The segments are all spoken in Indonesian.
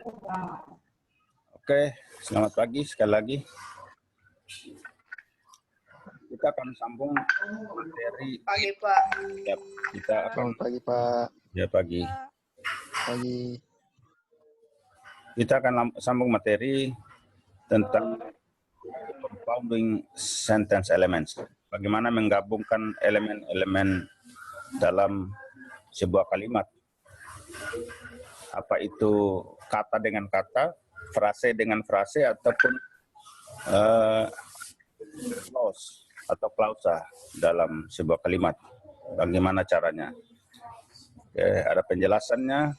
Oke, selamat pagi sekali lagi. Kita akan sambung materi. Pagi, Pak. Ya, kita akan Selamat pagi, Pak. ya pagi. Pagi. Kita akan sambung materi tentang compounding sentence elements. Bagaimana menggabungkan elemen-elemen dalam sebuah kalimat. Apa itu kata dengan kata, frase dengan frase, ataupun clause atau klausa dalam sebuah kalimat. Bagaimana caranya? Oke, ada penjelasannya.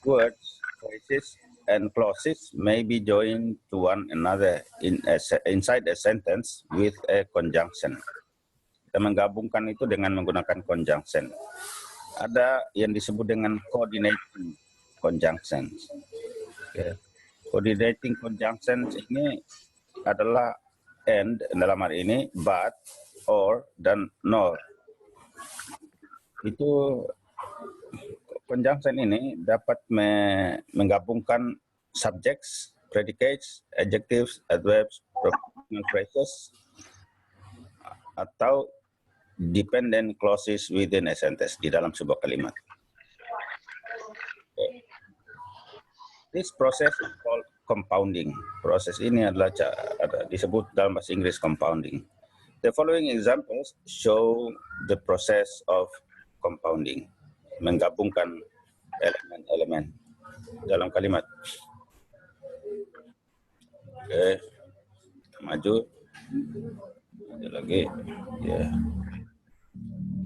Words, phrases, and clauses may be joined to one another inside a sentence with a conjunction. Kita menggabungkan itu dengan menggunakan conjunction. Ada yang disebut dengan coordinating conjunctions. Okay. Coordinating conjunctions ini adalah and dalam hal ini, but, or, dan nor. Itu conjunction ini dapat menggabungkan subjects, predicates, adjectives, adverbs, prepositional phrases, atau dependent clauses within a sentence di dalam sebuah kalimat. Okay. This process is called compounding. Proses ini adalah disebut dalam bahasa Inggris compounding. The following examples show the process of compounding, menggabungkan elemen-elemen dalam kalimat. Oke, kita maju lagi. Ya.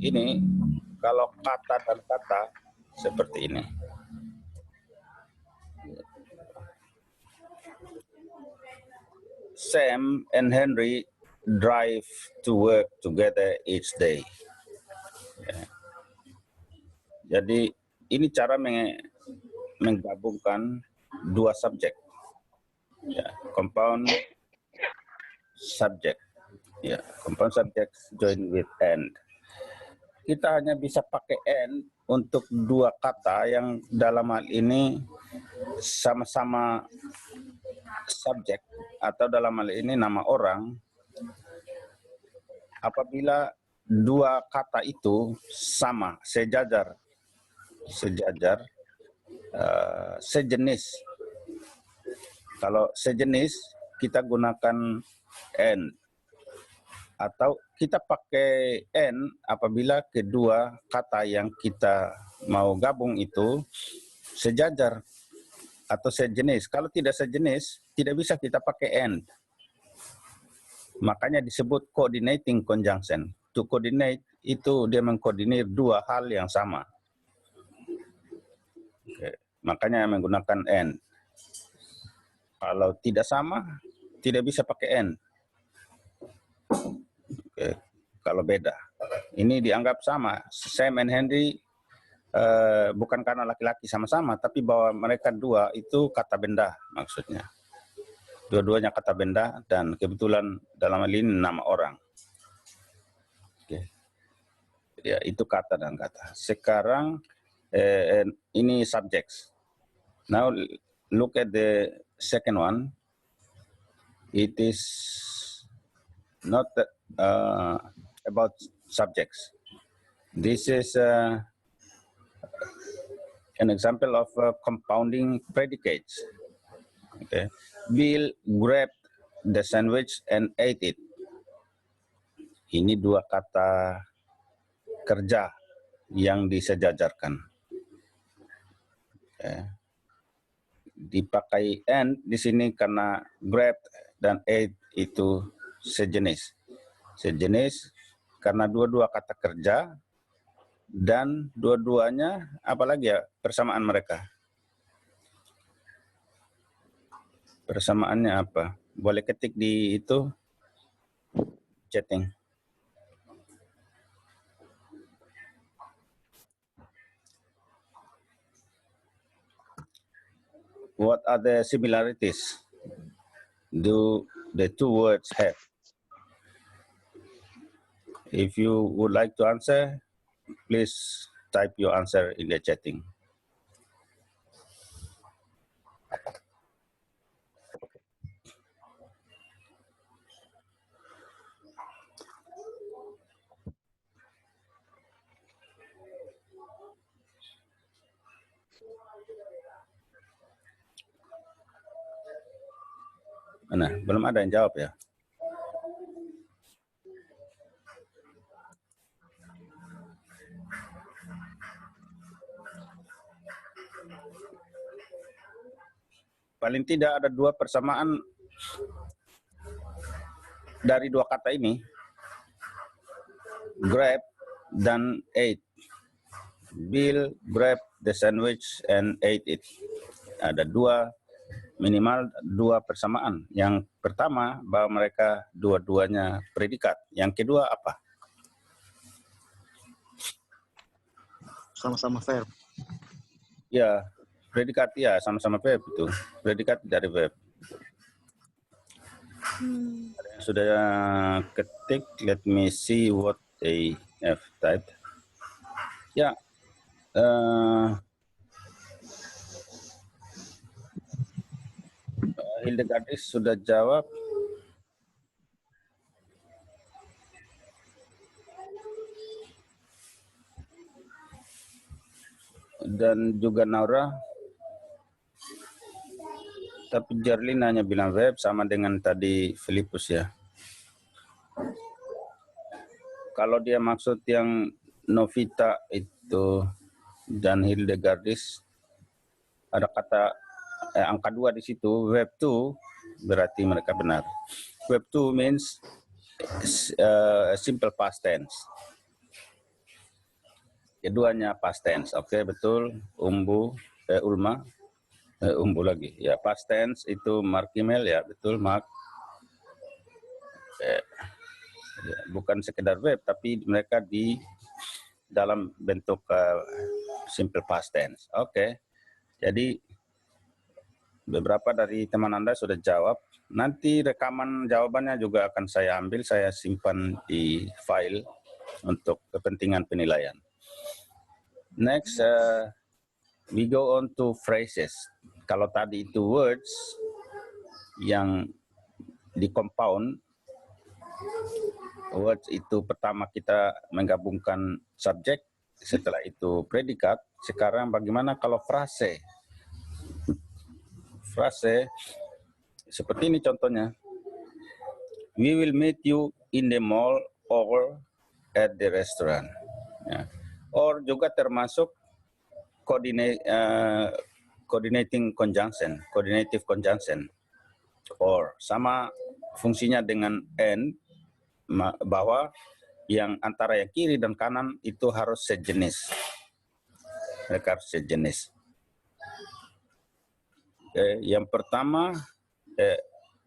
Ini kalau kata dan kata seperti ini. Sam and Henry drive to work together each day. Ya. Jadi ini cara menggabungkan dua subjek. Ya, compound subject. Ya, compound subject join with and. Kita hanya bisa pakai and untuk dua kata yang dalam hal ini sama-sama subjek atau dalam hal ini nama orang. Apabila dua kata itu sama, sejajar, sejenis. Kalau sejenis kita gunakan and, atau kita pakai n apabila kedua kata yang kita mau gabung itu sejajar atau sejenis. Kalau tidak sejenis, tidak bisa kita pakai and. Makanya disebut coordinating conjunction. To coordinate itu dia mengkoordinir dua hal yang sama. Oke. Makanya menggunakan and. Kalau tidak sama, tidak bisa pakai and. Oke. Kalau beda. Ini dianggap sama. Sam and Henry bukan karena laki-laki sama-sama, tapi bahwa mereka dua itu kata benda maksudnya. Dua-duanya kata benda dan kebetulan dalam hal ini nama orang. Oke. Ya, itu kata dan kata. Sekarang ini subjects. Now look at the second one. It is not about subjects. This is an example of compounding predicates. Okay. Bill grabbed the sandwich and ate it. Ini dua kata kerja yang disejajarkan. Okay. Dipakai and di sini karena grabbed dan ate itu sejenis. Sejenis karena dua-dua kata kerja dan dua-duanya apalagi ya persamaan mereka. Persamaannya apa? Boleh ketik di itu chatting. What are the similarities do the two words have? If you would like to answer, please type your answer in the chatting. Mana? Belum ada yang jawab ya? Paling tidak ada dua persamaan dari dua kata ini, grab dan ate. Bill grabbed the sandwich and ate it. Ada minimal dua persamaan. Yang pertama, bahwa mereka dua-duanya predikat. Yang kedua apa? Sama-sama verb. Ya, predikat ya, sama-sama verb itu. Predikat dari verb. Ada yang sudah ketik, let me see what they have typed. Ya, Hildegardis sudah jawab. Dan juga Naura. Tapi Jarlin hanya bilang verb, sama dengan tadi Filipus ya. Kalau dia maksud yang Novita itu dan Hildegardis, ada kata angka 2 di situ, verb 2, berarti mereka benar. Verb 2 means simple past tense. Keduanya past tense. Oke, betul. Ulma. Umbu lagi. Ya, past tense itu Mark Kimel ya, betul Mark. Bukan sekedar verb, tapi mereka di dalam bentuk simple past tense. Oke. Jadi beberapa dari teman Anda sudah jawab. Nanti rekaman jawabannya juga akan saya ambil, saya simpan di file untuk kepentingan penilaian. Next, we go on to phrases. Kalau tadi itu words yang di compound, words itu pertama kita menggabungkan subjek, setelah itu predikat. Sekarang bagaimana kalau frase? Frase seperti ini contohnya. We will meet you in the mall or at the restaurant. Ya. Or juga termasuk coordinating conjunction, coordinative conjunction. Or sama fungsinya dengan and, bahwa yang antara yang kiri dan kanan itu harus sejenis. Mereka harus sejenis. Yang pertama,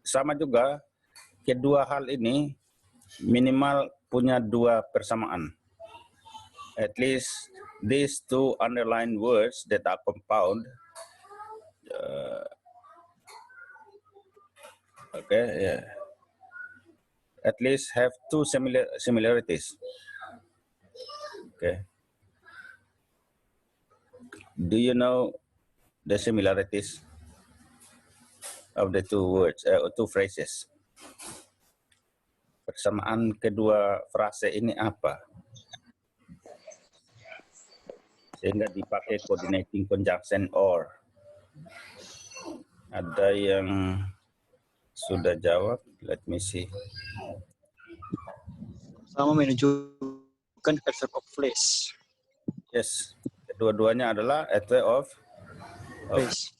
sama juga, kedua hal ini minimal punya dua persamaan. At least these two underlined words that are compound, at least have two similarities. Okay. Do you know the similarities of the two words, two phrases? Persamaan kedua frase ini apa? Sehingga dipakai coordinating conjunction or. Ada yang sudah jawab? Let me see. Sama menunjukkan adverb of place. Yes, kedua-duanya adalah adverb of Place.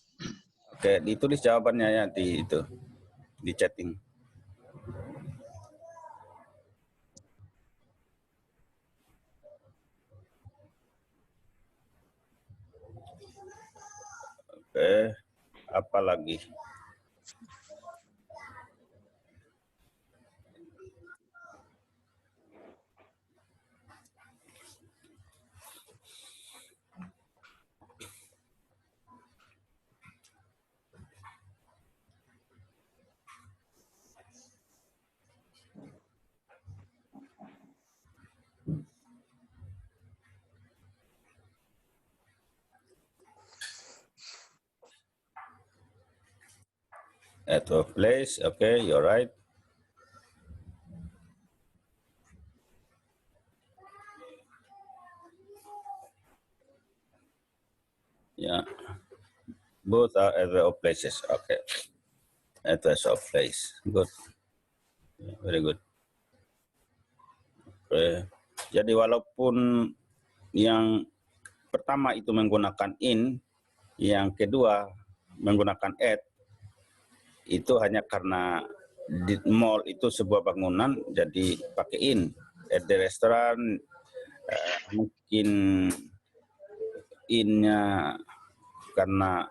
Oke, ditulis jawabannya ya di chatting. Oke, apa lagi? At a place, okay, you're right. Yeah, both are adverb of places. Okay. It was of place. Good. Very good. Jadi walaupun yang pertama itu menggunakan in, yang kedua menggunakan at, itu hanya karena di mall itu sebuah bangunan, jadi pakai in. At the restaurant mungkin in-nya karena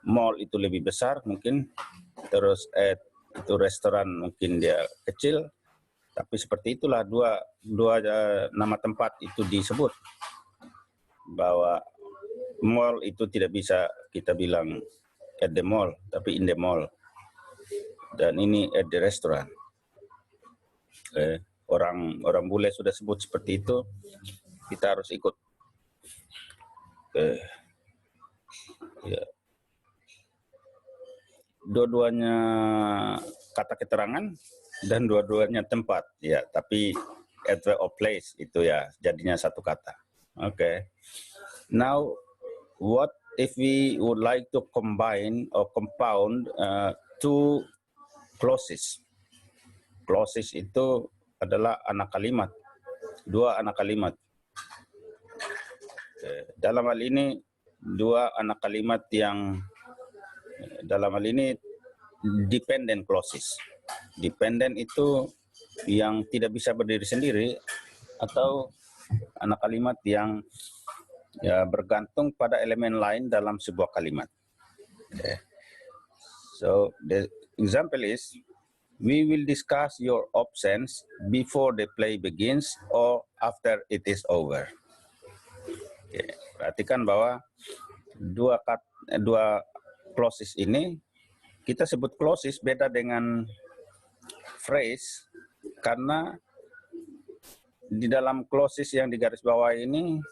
mall itu lebih besar mungkin, terus at itu restoran mungkin dia kecil, tapi seperti itulah dua nama tempat itu disebut, bahwa mall itu tidak bisa kita bilang at the mall, tapi in the mall. Dan ini at the restaurant. Orang bule sudah sebut seperti itu, kita harus ikut. Ya. Dua-duanya kata keterangan dan dua-duanya tempat, ya. Tapi at of place itu ya jadinya satu kata. Okay. Now, what if we would like to combine or compound two clauses? Clauses itu adalah anak kalimat, dua anak kalimat. Dalam hal ini dua anak kalimat yang dalam hal ini dependent clauses. Dependent itu yang tidak bisa berdiri sendiri, atau anak kalimat yang ya bergantung pada elemen lain dalam sebuah kalimat. Okay. So the example is, we will discuss your options before the play begins or after it is over. Okay. Perhatikan bahwa dua clauses ini, kita sebut clauses beda dengan phrase, karena di dalam clauses yang digaris bawah ini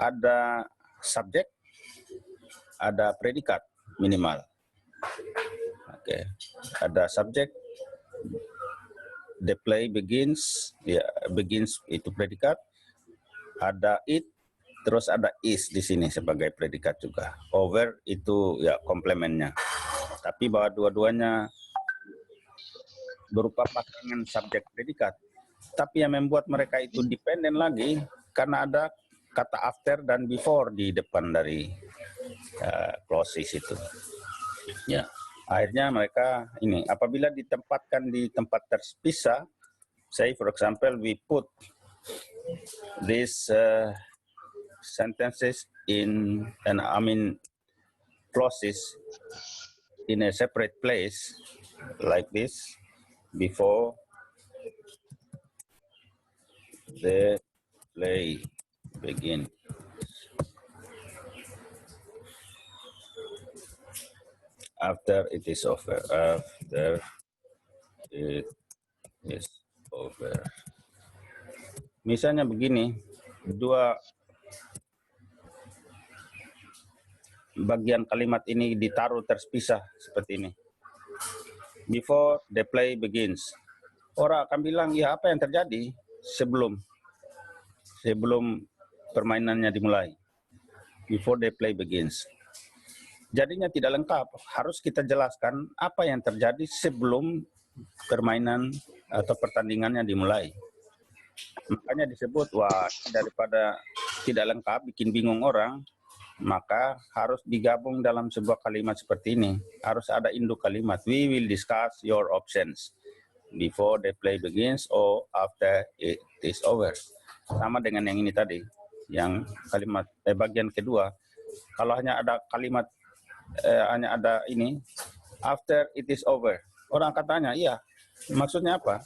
ada subjek, ada predikat minimal. Oke, ada subjek, the play begins, ya begins itu predikat, ada it, terus ada is di sini sebagai predikat juga. Over itu ya komplemennya. Tapi bahwa dua-duanya berupa pasangan subjek predikat. Tapi yang membuat mereka itu dependen lagi karena ada kata after dan before di depan dari clauses itu. Ya, akhirnya mereka ini apabila ditempatkan di tempat terpisah, say for example we put these sentences in, and I mean clauses in a separate place like this before the play begin. After it is over. After it is over. Misalnya begini, dua bagian kalimat ini ditaruh terpisah seperti ini. Before the play begins. Orang akan bilang, ya apa yang terjadi sebelum permainannya dimulai. Before the play begins. Jadinya tidak lengkap. Harus kita jelaskan apa yang terjadi sebelum permainan atau pertandingannya dimulai. Makanya disebut, wah daripada tidak lengkap, bikin bingung orang, maka harus digabung dalam sebuah kalimat seperti ini. Harus ada induk kalimat. We will discuss your options before the play begins or after it is over. Sama dengan yang ini tadi, yang kalimat bagian kedua. Kalau hanya ada kalimat hanya ada ini after it is over, orang akan tanya, iya maksudnya apa?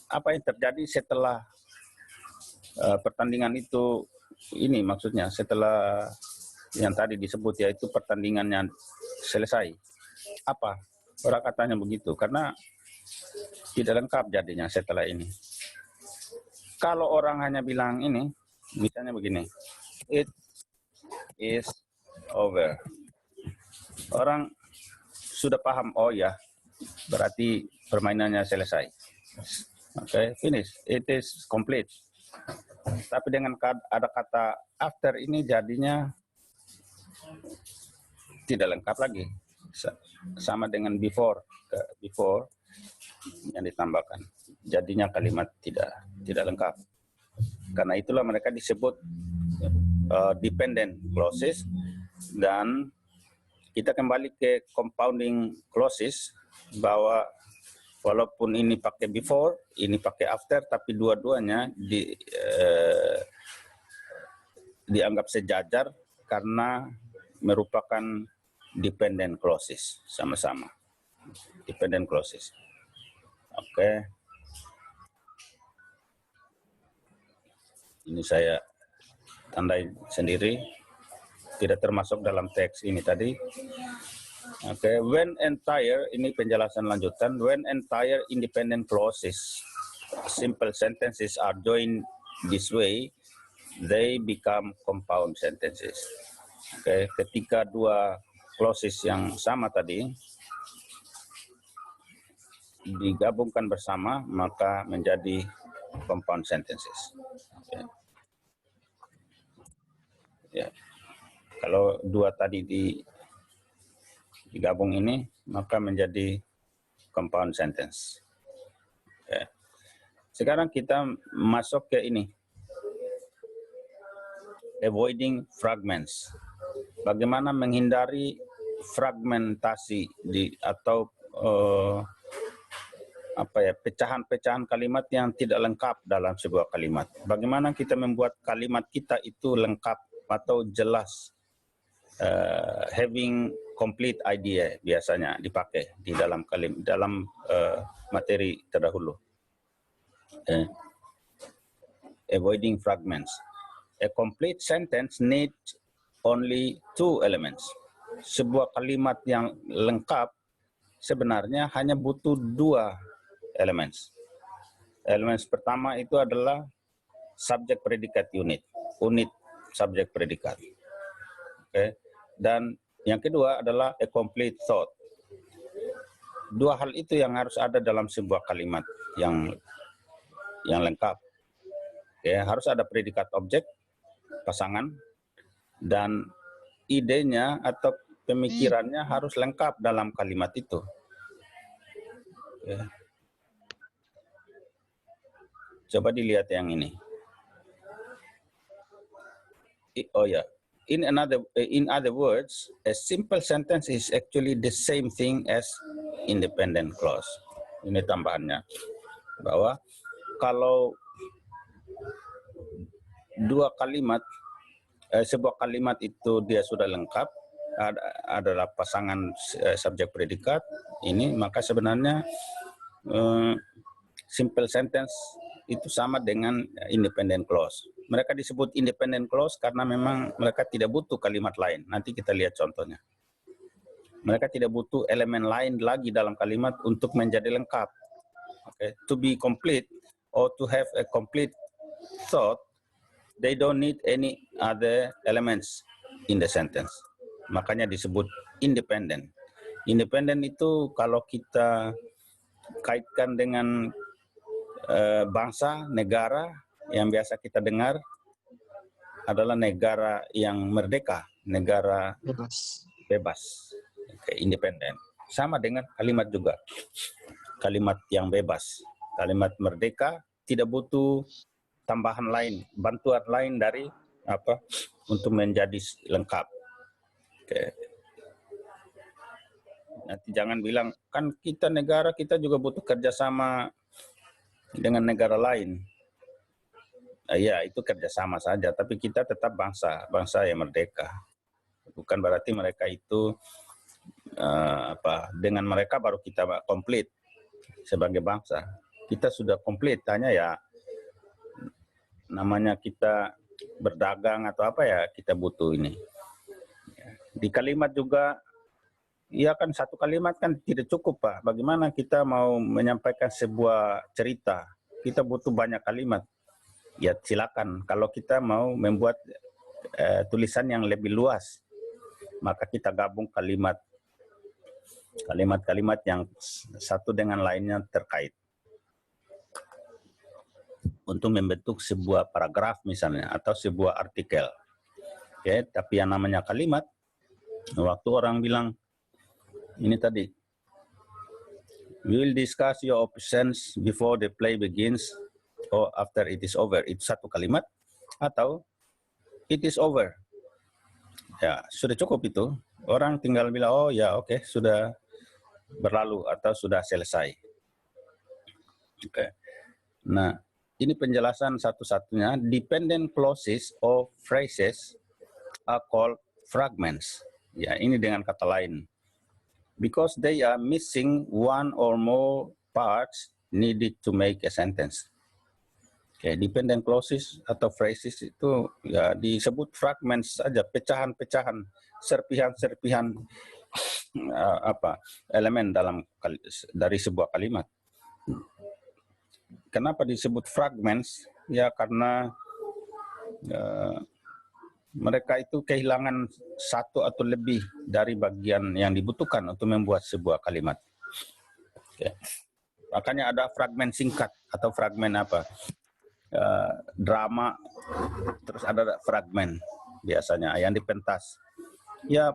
Apa yang terjadi setelah pertandingan itu, ini maksudnya setelah yang tadi disebut, yaitu pertandingannya selesai. Apa? Orang katanya begitu, karena tidak lengkap jadinya setelah ini. Kalau orang hanya bilang ini, misalnya begini, it is over. Orang sudah paham, oh ya, berarti permainannya selesai. Okay, finish. It is complete. Tapi dengan ada kata after ini jadinya tidak lengkap lagi. sama dengan before yang ditambahkan. Jadinya kalimat tidak lengkap. Karena itulah mereka disebut dependent clauses, dan kita kembali ke compounding clauses bahwa walaupun ini pakai before, ini pakai after, tapi dua-duanya dianggap sejajar karena merupakan dependent clauses sama-sama. Dependent clauses. Oke. Ini saya tandai sendiri, tidak termasuk dalam teks ini tadi. Oke, when entire, ini penjelasan lanjutan, when entire independent clauses, simple sentences are joined this way, they become compound sentences. Oke, ketika dua clauses yang sama tadi digabungkan bersama, maka menjadi compound sentences. Ya. Kalau dua tadi digabung ini, maka menjadi compound sentence. Ya. Sekarang kita masuk ke ini, avoiding fragments. Bagaimana menghindari fragmentasi atau pecahan-pecahan kalimat yang tidak lengkap dalam sebuah kalimat. Bagaimana kita membuat kalimat kita itu lengkap atau jelas, having complete idea biasanya dipakai di dalam materi terdahulu. Avoiding fragments. A complete sentence needs only two elements. Sebuah kalimat yang lengkap sebenarnya hanya butuh dua elements. Elements pertama itu adalah subjek predikat unit subjek predikat. Oke. Dan yang kedua adalah a complete thought. Dua hal itu yang harus ada dalam sebuah kalimat yang lengkap. Ya, harus ada predikat objek, pasangan, dan idenya atau pemikirannya harus lengkap dalam kalimat itu. Ya. Coba dilihat yang ini. Oh ya, in other words, a simple sentence is actually the same thing as independent clause. Ini tambahannya, bahwa kalau dua kalimat, sebuah kalimat itu dia sudah lengkap, adalah pasangan subjek predikat ini, maka sebenarnya simple sentence itu sama dengan independent clause. Mereka disebut independent clause karena memang mereka tidak butuh kalimat lain. Nanti kita lihat contohnya. Mereka tidak butuh elemen lain lagi dalam kalimat untuk menjadi lengkap. Okay. To be complete or to have a complete thought, they don't need any other elements in the sentence. Makanya disebut independent. Independent itu kalau kita kaitkan dengan bangsa, negara, yang biasa kita dengar adalah negara yang merdeka, negara bebas, independen. Sama dengan kalimat juga, kalimat yang bebas, kalimat merdeka tidak butuh tambahan lain, bantuan lain dari untuk menjadi lengkap. Oke. Nanti jangan bilang kan kita negara, kita juga butuh kerjasama dengan negara lain. Ya, itu kerjasama saja, tapi kita tetap bangsa yang merdeka. Bukan berarti mereka itu dengan mereka baru kita komplit sebagai bangsa. Kita sudah komplit, hanya ya namanya kita berdagang atau kita butuh ini. Di kalimat juga, ya kan satu kalimat kan tidak cukup, Pak. Bagaimana kita mau menyampaikan sebuah cerita? Kita butuh banyak kalimat. Ya silakan, kalau kita mau membuat tulisan yang lebih luas, maka kita gabung kalimat-kalimat yang satu dengan lainnya terkait untuk membentuk sebuah paragraf misalnya atau sebuah artikel. Oke, tapi yang namanya kalimat, waktu orang bilang Ini tadi. We will discuss your options before the play begins or after it is over. Itu satu kalimat atau it is over. Ya, sudah cukup itu. Orang tinggal bilang, oh ya oke, sudah berlalu atau sudah selesai. Oke. Nah, ini penjelasan satu-satunya. Dependent clauses or phrases are called fragments. Ya, ini dengan kata lain. Because they are missing one or more parts needed to make a sentence. Oke, dependent clauses atau phrases itu ya disebut fragments saja, pecahan-pecahan, serpihan-serpihan elemen dari sebuah kalimat. Kenapa disebut fragments? Ya karena mereka itu kehilangan satu atau lebih dari bagian yang dibutuhkan untuk membuat sebuah kalimat. Oke. Makanya ada fragmen singkat atau fragmen drama, terus ada fragmen biasanya yang dipentas. Ya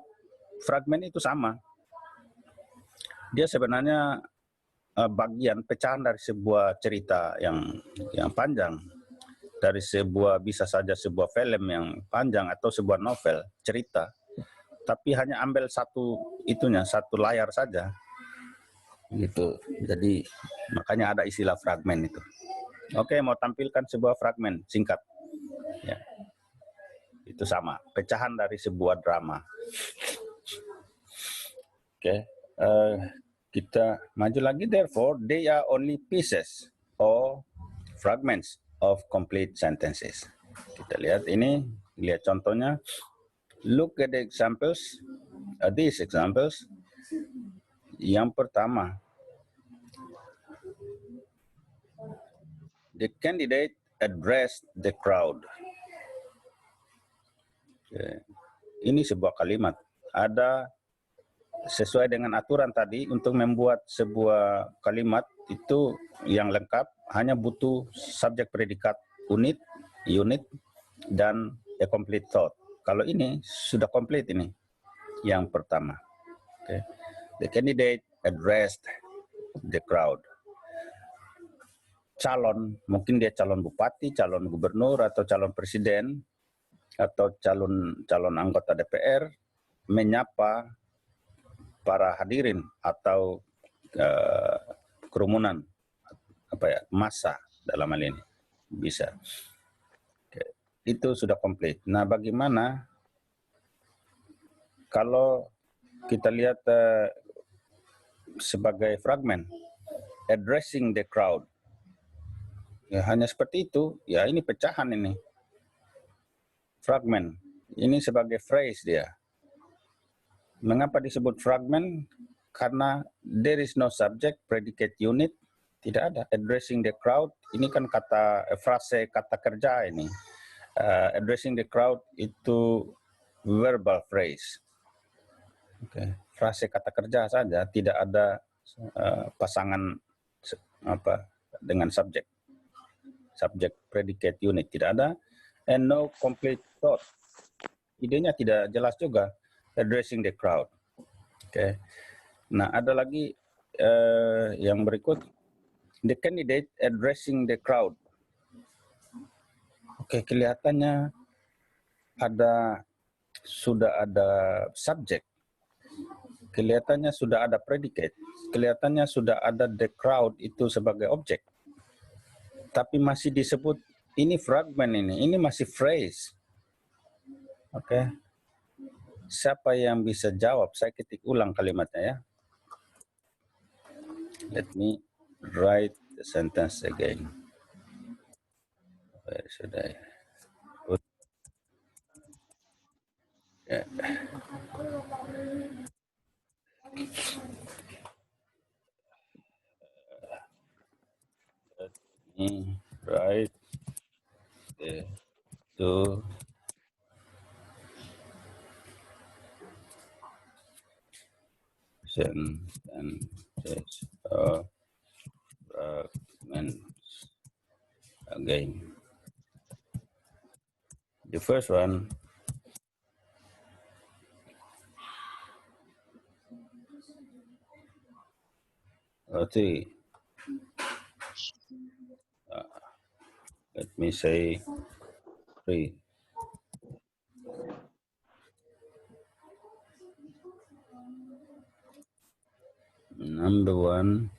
fragmen itu sama. Dia sebenarnya bagian pecahan dari sebuah cerita yang panjang, dari bisa saja sebuah film yang panjang atau sebuah novel cerita, tapi hanya ambil satu layar saja gitu. Jadi makanya ada istilah fragmen itu. Oke, mau tampilkan sebuah fragmen singkat ya, itu sama, pecahan dari sebuah drama. Oke, kita maju lagi. Therefore, they are only pieces or fragments of complete sentences. Kita lihat ini, lihat contohnya. Look at the examples, these examples. Yang pertama, the candidate addressed the crowd. Okay. Ini sebuah kalimat. Ada sesuai dengan aturan tadi, untuk membuat sebuah kalimat itu yang lengkap hanya butuh subjek predikat unit, dan a complete thought. Kalau ini sudah komplit ini yang pertama. Okay. The candidate addressed the crowd. Calon, mungkin dia calon bupati, calon gubernur, atau calon presiden, atau calon anggota DPR, menyapa para hadirin atau kerumunan massa dalam hal ini bisa. Oke, itu sudah komplit. Nah, bagaimana kalau kita lihat sebagai fragmen, addressing the crowd? Ya hanya seperti itu. Ya ini pecahan ini. Fragmen. Ini sebagai phrase dia. Mengapa disebut fragment? Karena there is no subject, predicate, unit. Tidak ada. Addressing the crowd, ini kan frase kata kerja ini. Addressing the crowd itu verbal phrase. Okay. Frase kata kerja saja, tidak ada pasangan dengan subjek. Subject, predicate, unit tidak ada. And no complete thought. Idenya tidak jelas juga. Addressing the crowd. Oke. Nah, ada lagi yang berikut. The candidate addressing the crowd. Oke, kelihatannya sudah ada subjek. Kelihatannya sudah ada predicate. Kelihatannya sudah ada the crowd itu sebagai objek. Tapi masih disebut ini fragment ini masih phrase. Oke. Siapa yang bisa jawab? Saya ketik ulang kalimatnya ya. Let me write the sentence again. Where should I put? Yeah. Let me write the two sentences of fragments again. The first one, Berarti, let me say 3. Number 1.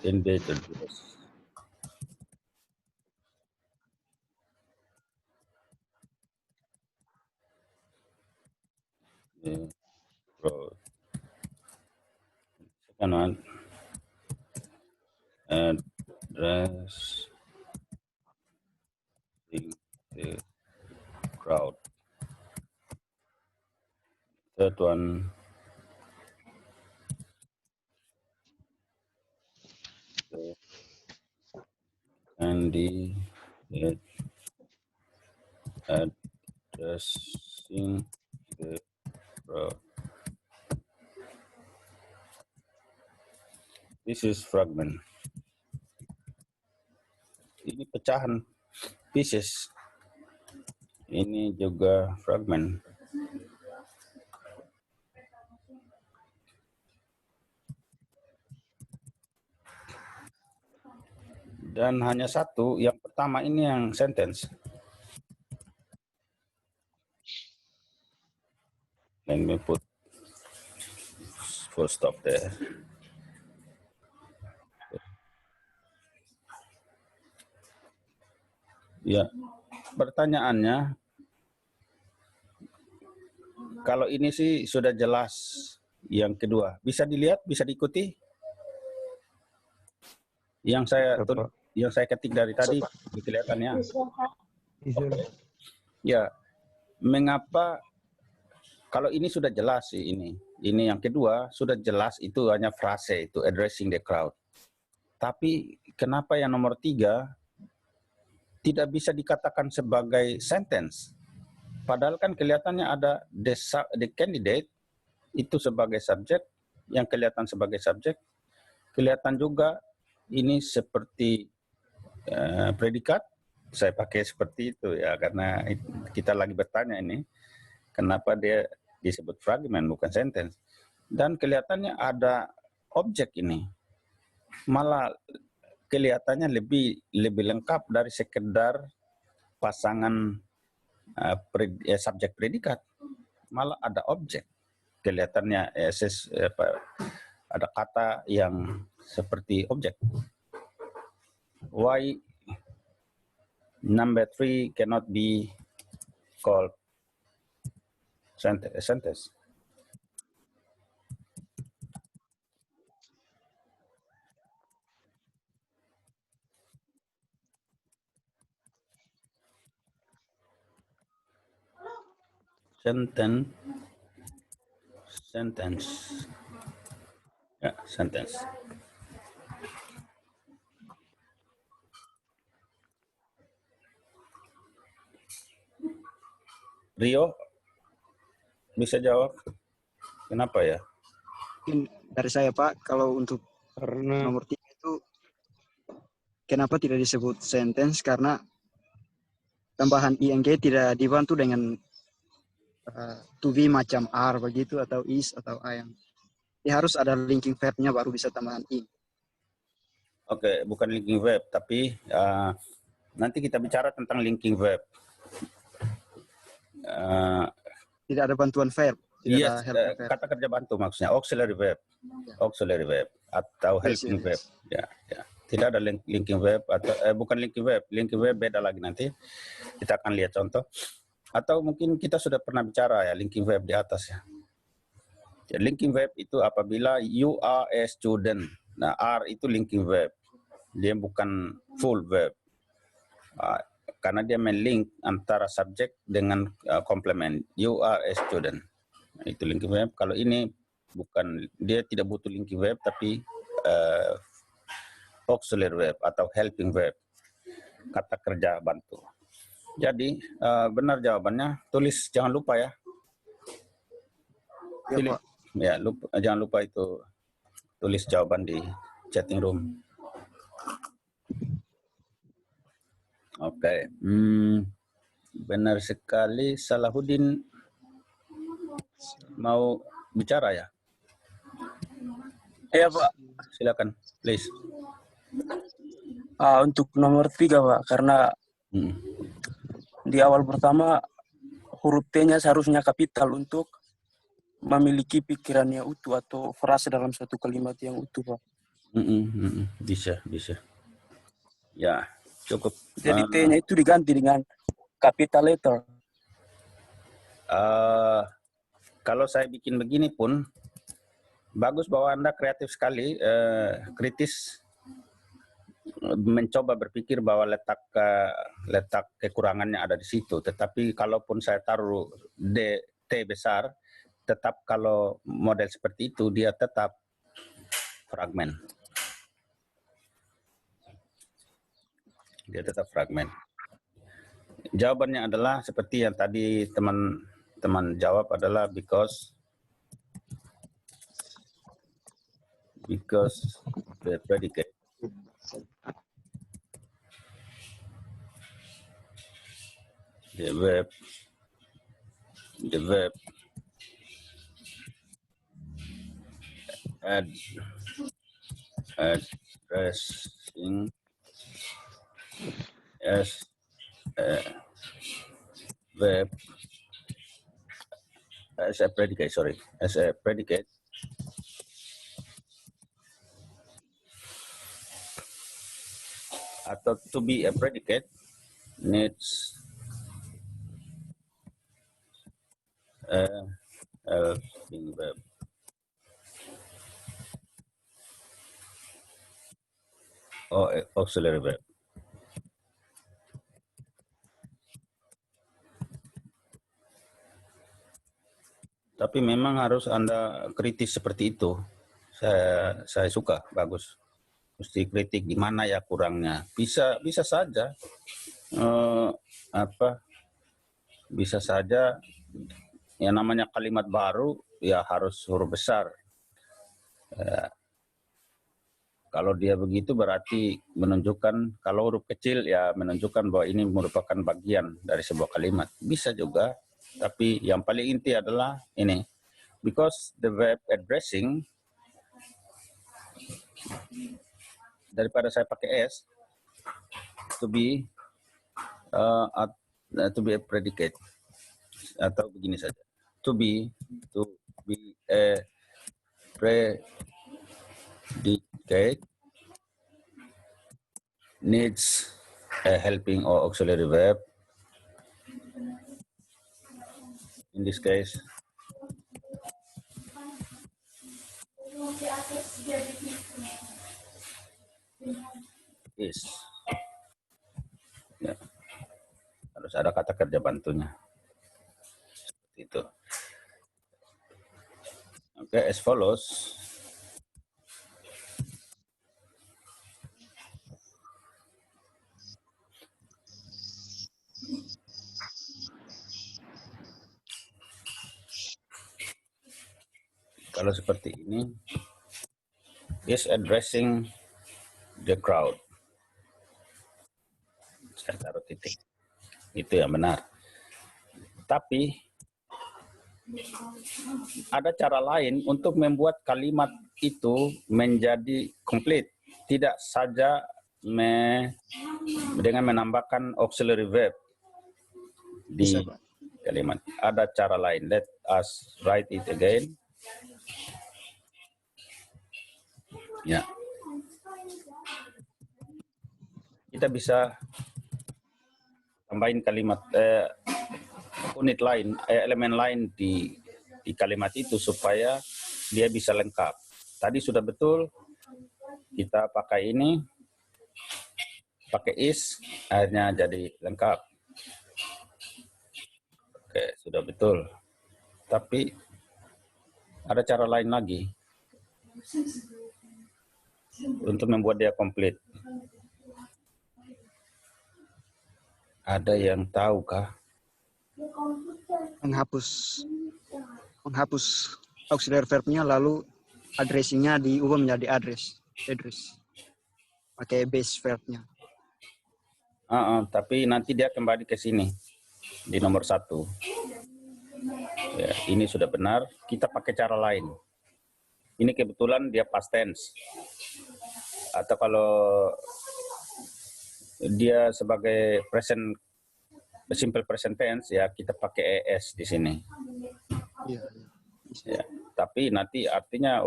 Date address. Yeah. Second one, address the crowd. Third one, candidate addressing the crowd. This is fragment. Ini pecahan, pieces. Ini juga fragment. Dan hanya satu, yang pertama ini yang sentence. Let me put full stop there. Ya, pertanyaannya, kalau ini sih sudah jelas. Yang kedua, bisa dilihat, bisa diikuti. Yang saya ketik dari tadi, kelihatannya. Okay. Ya, mengapa kalau ini sudah jelas sih ini yang kedua sudah jelas, itu hanya frase, itu addressing the crowd. Tapi kenapa yang nomor 3 tidak bisa dikatakan sebagai sentence? Padahal kan kelihatannya ada the candidate itu sebagai subjek, yang kelihatan sebagai subjek, kelihatan juga ini seperti predikat. Saya pakai seperti itu ya, karena kita lagi bertanya ini, kenapa dia disebut fragment bukan sentence. Dan kelihatannya ada objek ini. Malah kelihatannya lebih lengkap dari sekedar pasangan subjek predikat. Malah ada objek. Kelihatannya ada kata yang seperti objek. Why number 3 cannot be called sentence? Sentence. Ya, sentence. Rio bisa jawab kenapa ya? Mungkin dari saya Pak, kalau untuk Karena nomor 3 itu kenapa tidak disebut sentence, karena tambahan ing tidak dibantu dengan to be macam are begitu, atau is atau a yang harus ada linking verb-nya baru bisa tambahan ing. Oke, bukan linking verb, tapi nanti kita bicara tentang linking verb. Tidak ada bantuan verb. Yes, kata kerja bantu maksudnya, auxiliary verb, auxiliary verb atau helping verb. Ya. Tidak ada linking verb atau bukan linking verb beda lagi, nanti kita akan lihat contoh. Atau mungkin kita sudah pernah bicara ya linking verb di atas ya. Linking verb itu apabila you are a student. Nah, are itu linking verb. Dia bukan full verb. Karena dia melink antara subjek dengan complement. You are a student. Nah, itu linking verb. Kalau ini bukan, dia tidak butuh linking verb, tapi auxiliary verb atau helping verb. Kata kerja bantu. Jadi benar jawabannya, tulis, jangan lupa ya. Ya, jangan lupa itu tulis jawaban di chatting room. Oke. Benar sekali. Salahuddin mau bicara ya? Iya Pak. Silakan, please. Untuk nomor 3 Pak, karena Mm. di awal pertama huruf T-nya seharusnya kapital untuk memiliki pikiran yang utuh atau frase dalam satu kalimat yang utuh Pak. Bisa. Ya, cukup. Jadi T-nya itu diganti dengan capital letter. Kalau saya bikin begini pun bagus bahwa Anda kreatif sekali, kritis, mencoba berpikir bahwa letak kekurangannya ada di situ. Tetapi kalaupun saya taruh T besar, tetap kalau model seperti itu dia tetap fragmen. Dia tetap fragmen. Jawabannya adalah seperti yang tadi teman-teman jawab adalah because the predicate. The verb addressing as a verb as a predicate atau to be a predicate needs a helping verb. Or auxiliary verb. Tapi memang harus Anda kritis seperti itu. Saya suka, bagus. Mesti kritik di mana ya kurangnya. Bisa saja bisa saja yang namanya kalimat baru ya harus huruf besar. Kalau dia begitu berarti menunjukkan, kalau huruf kecil ya menunjukkan bahwa ini merupakan bagian dari sebuah kalimat. Bisa juga, tapi yang paling inti adalah ini. Because the verb addressing, daripada saya pakai S, to be a predicate. Atau begini saja. To be a predicate needs a helping or auxiliary verb. In this case, is. Ya. Harus ada kata kerja bantunya. Seperti itu. Oke, as follows. Kalau seperti ini, is addressing the crowd. Saya taruh titik. Itu yang benar. Tapi ada cara lain untuk membuat kalimat itu menjadi komplit. Tidak saja dengan menambahkan auxiliary verb di kalimat. Ada cara lain. Let us write it again. Ya. Kita bisa tambahin kalimat unit lain, elemen lain di kalimat itu supaya dia bisa lengkap. Tadi sudah betul, kita pakai ini, pakai is, akhirnya jadi lengkap. Oke, sudah betul. Tapi ada cara lain lagi untuk membuat dia komplit. Ada yang tahu kah? Menghapus auxiliary verbnya, lalu addressingnya diubah menjadi address. Pakai base verbnya. Tapi nanti dia kembali ke sini di nomor 1. Ya, ini sudah benar. Kita pakai cara lain. Ini kebetulan dia past tense. Atau kalau dia sebagai present, simple present tense, ya kita pakai es di sini. Iya. Ya, tapi nanti artinya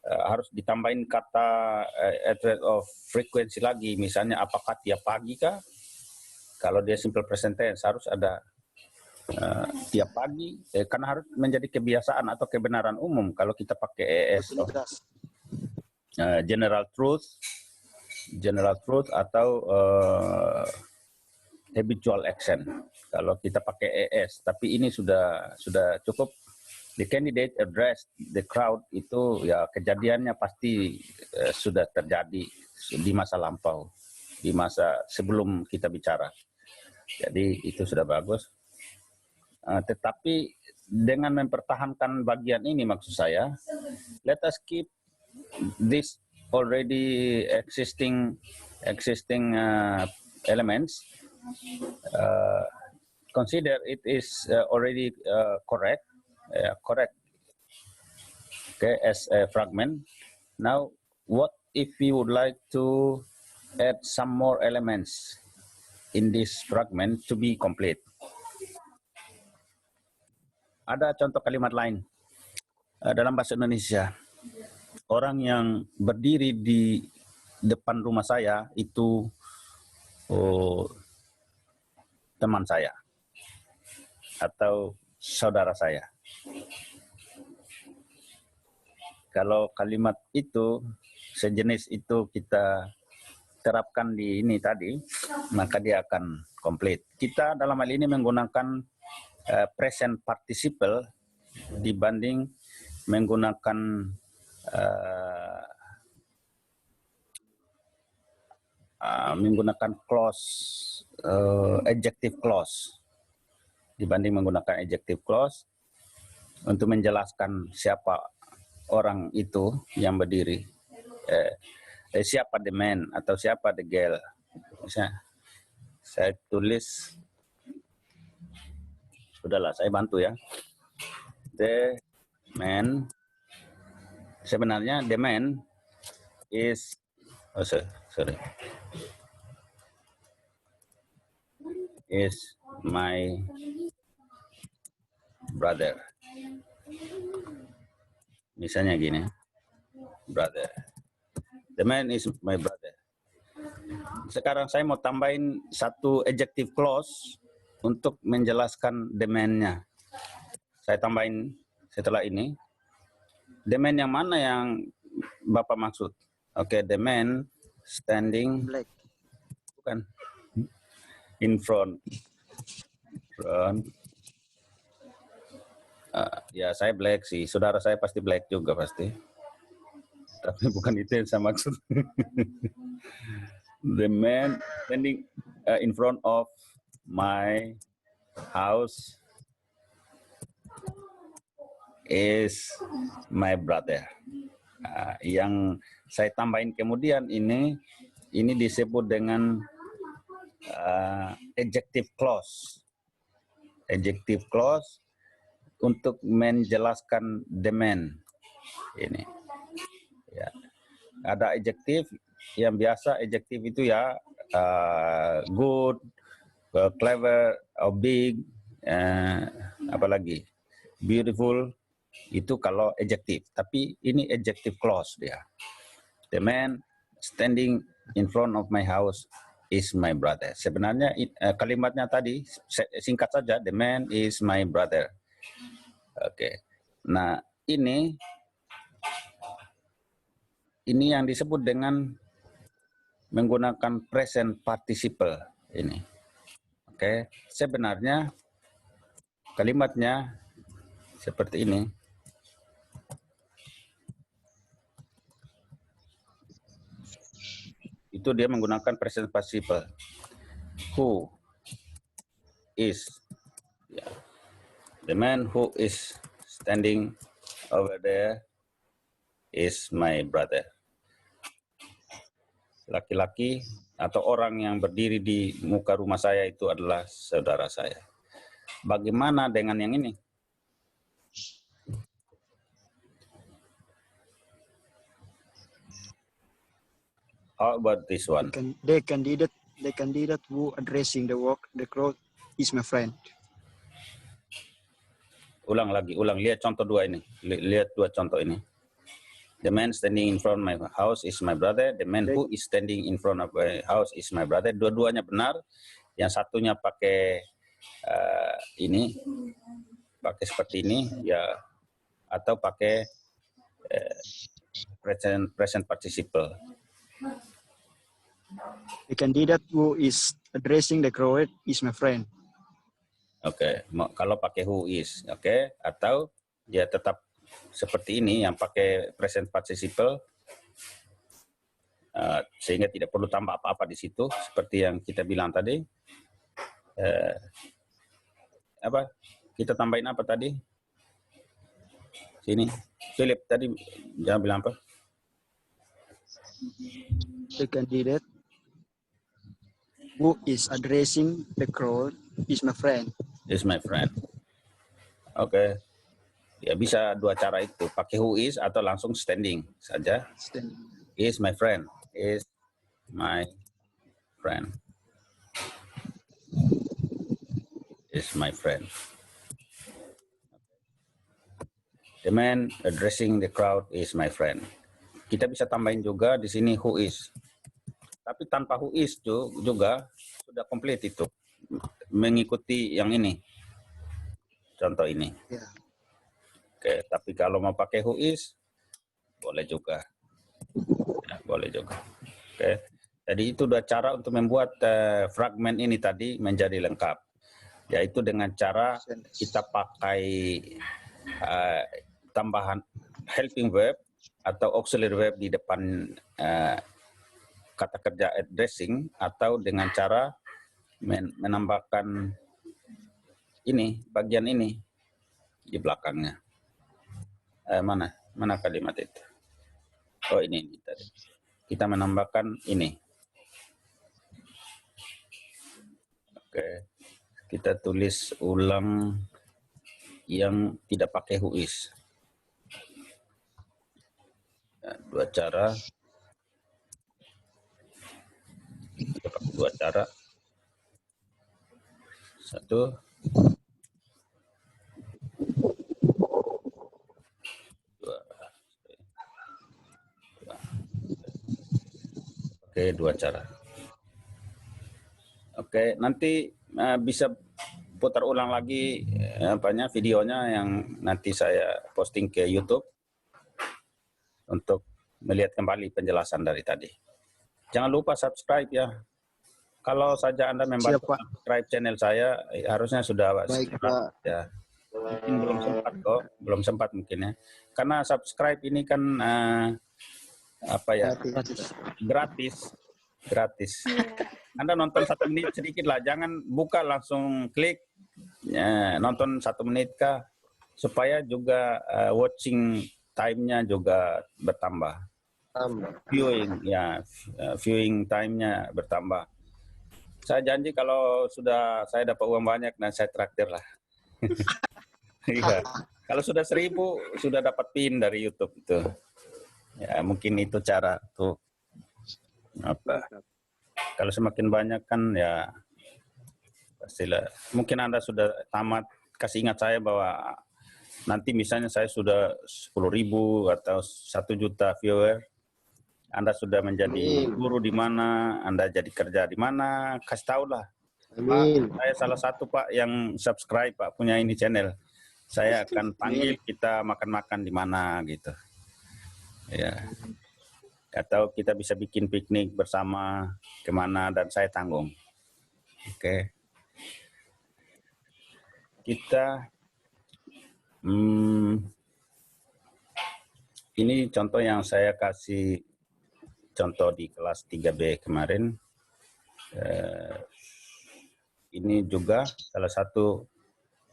harus ditambahin kata address of frequency lagi. Misalnya apakah tiap pagi kah? Kalau dia simple present tense harus ada tiap pagi, karena harus menjadi kebiasaan atau kebenaran umum kalau kita pakai es. General truth atau habitual action kalau kita pakai es. Tapi ini sudah cukup. The candidate address the crowd itu ya kejadiannya pasti sudah terjadi di masa lampau, di masa sebelum kita bicara. Jadi itu sudah bagus. Tetapi dengan mempertahankan bagian ini, maksud saya, let us keep this already existing elements. Consider it is already correct. Okay, as a fragment. Now, what if we would like to add some more elements in this fragment to be complete? Ada contoh kalimat lain dalam bahasa Indonesia. Orang yang berdiri di depan rumah saya itu teman saya atau saudara saya. Kalau kalimat itu sejenis itu kita terapkan di ini tadi, maka dia akan komplit. Kita dalam hal ini menggunakan present participle dibanding menggunakan clause, adjective clause, dibanding menggunakan adjective clause untuk menjelaskan siapa orang itu yang berdiri, siapa the man atau siapa the girl. Misalnya, saya tulis, sudahlah saya bantu ya. The man, sebenarnya the man is, is my brother. Misalnya gini, brother. The man is my brother. Sekarang saya mau tambahin satu adjective clause untuk menjelaskan the man-nya. Saya tambahin setelah ini. The man yang mana yang Bapak maksud? Oke, the man standing Black. Bukan. In front. Ya saya black sih, saudara saya pasti black juga pasti. Tapi bukan itu yang saya maksud. The man standing in front of my house is my brother. Yang saya tambahin kemudian ini disebut dengan adjective clause. Adjective clause untuk menjelaskan the man ini. Ya. Ada adjektif yang biasa, adjektif itu ya good, clever, or big, apalagi beautiful, itu kalau adjektif. Tapi ini adjective clause dia. The man standing in front of my house is my brother. Sebenarnya kalimatnya tadi singkat saja, the man is my brother. Oke. Nah, ini yang disebut dengan menggunakan present participle ini. Oke. Sebenarnya kalimatnya seperti ini. Itu dia menggunakan present participle. Who is, the man who is standing over there is my brother. Laki-laki atau orang yang berdiri di muka rumah saya itu adalah saudara saya. Bagaimana dengan yang ini? How about this one? The candidate who addressing the crowd is my friend. Ulang lagi, lihat contoh dua ini. Lihat dua contoh ini. The man standing in front of my house is my brother. The man who is standing in front of my house is my brother. Dua-duanya benar. Yang satunya pakai ini, pakai seperti ini, ya, atau pakai present participle. The candidate who is addressing the crowd is my friend. Oke, kalau pakai who is, oke, atau dia tetap seperti ini yang pakai present participle, sehingga tidak perlu tambah apa-apa di situ, seperti yang kita bilang tadi. Apa? Kita tambahin apa tadi? Sini, Philip tadi jangan bilang apa? The candidate who is addressing the crowd is my friend. Is my friend. Oke. Ya bisa dua cara itu, pakai who is atau langsung standing saja. Standing. Is my friend. Is my friend. Is my friend. The man addressing the crowd is my friend. Kita bisa tambahin juga di sini who is. Tapi tanpa who is juga sudah komplit itu. Mengikuti yang ini. Contoh ini. Ya. Oke, tapi kalau mau pakai who is, boleh juga. Ya, boleh juga. Oke. Jadi itu dua cara untuk membuat fragmen ini tadi menjadi lengkap. Yaitu dengan cara kita pakai tambahan helping verb atau auxiliary verb di depan kata kerja addressing, atau dengan cara menambahkan ini, bagian ini di belakangnya. Mana kalimat itu? Oh ini tadi. Kita menambahkan ini. Oke. Kita tulis ulang yang tidak pakai who is. Nah, dua cara. Kita pakai dua cara. Satu. Dua. Oke, dua cara. Oke, nanti bisa putar ulang lagi videonya yang nanti saya posting ke YouTube untuk melihat kembali penjelasan dari tadi. Jangan lupa subscribe ya. Kalau saja Anda membantu subscribe channel saya, harusnya sudah subscribe ya. Mungkin belum sempat kok, belum sempat mungkin ya. Karena subscribe ini kan apa ya? Gratis. Anda nonton 1 menit sedikit lah, jangan buka langsung klik. Ya, nonton 1 menit kah, supaya juga watching time-nya juga bertambah. Viewing time-nya bertambah. Saya janji kalau sudah saya dapat uang banyak, dan saya traktir lah. Iya. Kalau sudah 1000 sudah dapat pin dari YouTube itu. Ya mungkin itu cara tuh. Apa? Kalau semakin banyak kan ya pastilah. Mungkin Anda sudah tamat, kasih ingat saya bahwa nanti misalnya saya sudah 10.000 atau 1 juta viewer. Anda sudah menjadi guru di mana, Anda jadi kerja di mana, kasih tahu lah. Pak, saya salah satu Pak yang subscribe Pak, punya ini channel. Saya akan panggil kita makan-makan di mana gitu. Ya. Atau kita bisa bikin piknik bersama kemana dan saya tanggung. Oke. Kita ini contoh yang saya kasih contoh di kelas 3B kemarin. Ini juga salah satu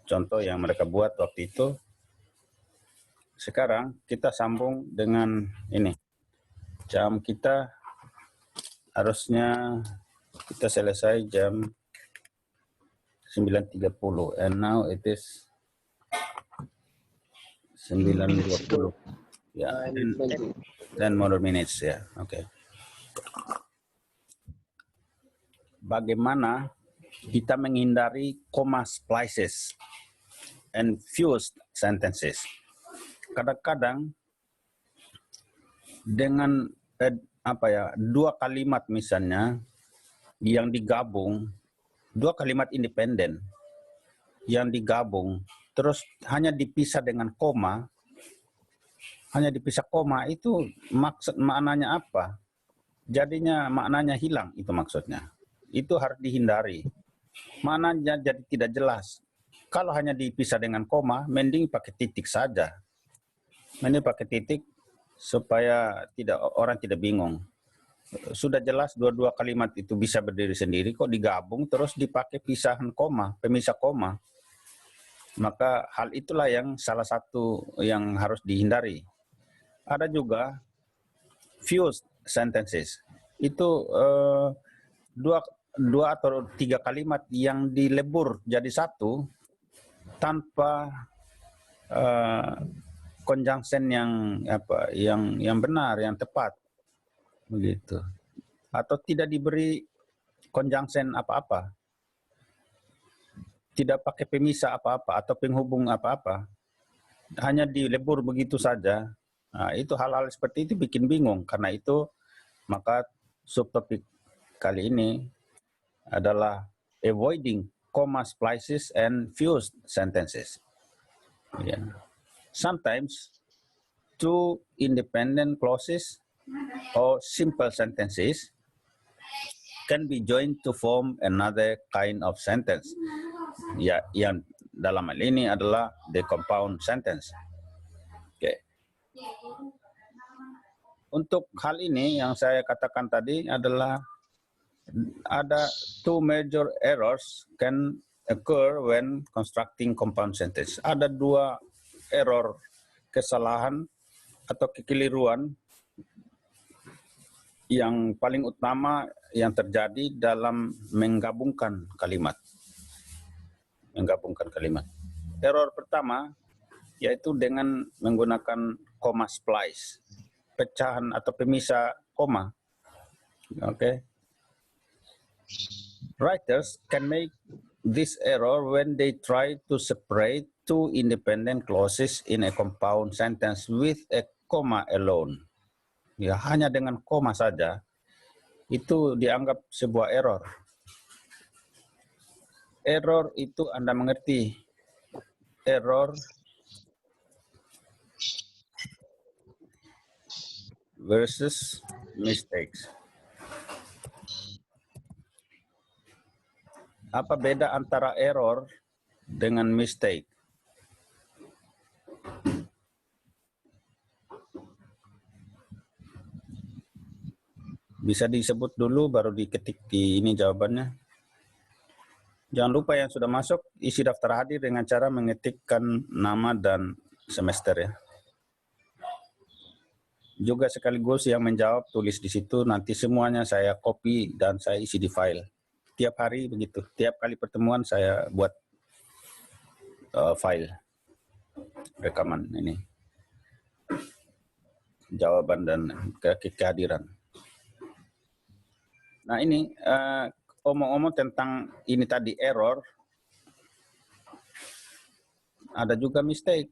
contoh yang mereka buat waktu itu. Sekarang kita sambung dengan ini. Jam kita harusnya kita selesai jam 9.30 and now it is 9.20. Ya, 10 more minutes ya. Oke. Bagaimana kita menghindari comma splices and fused sentences? Kadang-kadang dengan dua kalimat misalnya yang digabung, dua kalimat independen yang digabung terus hanya dipisah dengan koma, itu maknanya apa? Jadinya maknanya hilang, itu maksudnya. Itu harus dihindari. Maknanya jadi tidak jelas. Kalau hanya dipisah dengan koma, mending pakai titik saja. Mending pakai titik supaya orang tidak bingung. Sudah jelas dua-dua kalimat itu bisa berdiri sendiri, kok digabung terus dipakai pisahan koma, pemisah koma. Maka hal itulah yang salah satu yang harus dihindari. Ada juga fused sentences. Itu dua atau tiga kalimat yang dilebur jadi satu tanpa conjunction yang benar, yang tepat, begitu. Atau tidak diberi conjunction apa-apa, tidak pakai pemisah apa-apa atau penghubung apa-apa, hanya dilebur begitu saja. Nah, itu hal-hal seperti itu bikin bingung. Karena itu maka subtopik kali ini adalah avoiding comma splices and fused sentences. Yeah. Sometimes two independent clauses or simple sentences can be joined to form another kind of sentence. Ya, yang dalam hal ini adalah the compound sentence. Okay. Untuk hal ini yang saya katakan tadi adalah ada two major errors can occur when constructing compound sentence. Ada dua error, kesalahan atau kekeliruan yang paling utama yang terjadi dalam menggabungkan kalimat. Error pertama yaitu dengan menggunakan comma splice, pecahan atau pemisah koma. Okay. Writers can make this error when they try to separate two independent clauses in a compound sentence with a comma alone. Ya, hanya dengan koma saja itu dianggap sebuah error. Error itu Anda mengerti. Error versus mistakes. Apa beda antara error dengan mistake? Bisa disebut dulu baru diketik di ini jawabannya. Jangan lupa yang sudah masuk isi daftar hadir dengan cara mengetikkan nama dan semester ya. Juga sekaligus yang menjawab tulis di situ, nanti semuanya saya copy dan saya isi di file. Tiap hari begitu, tiap kali pertemuan saya buat file rekaman ini. Jawaban dan kehadiran. Nah ini omong-omong tentang ini tadi error, ada juga mistake.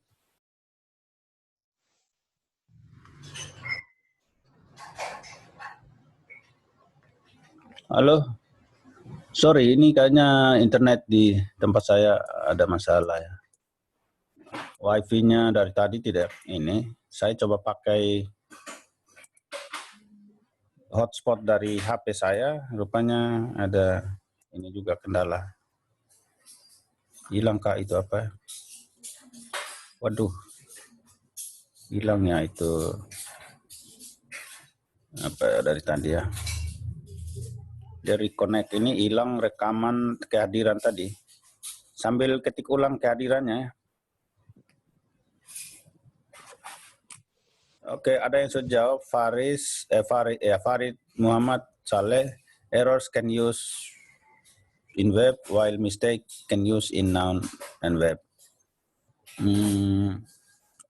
Halo, sorry ini kayaknya internet di tempat saya ada masalah ya. Wifi-nya dari tadi tidak ini. Saya coba pakai hotspot dari HP saya, rupanya ada ini juga kendala. Hilang kah itu apa? Waduh, hilangnya itu apa dari tadi ya? Dari connect ini hilang rekaman kehadiran tadi. Sambil ketik ulang kehadirannya ya. Oke, ada yang sudah jawab. Farid Muhammad Saleh, errors can use in verb while mistake can use in noun and verb.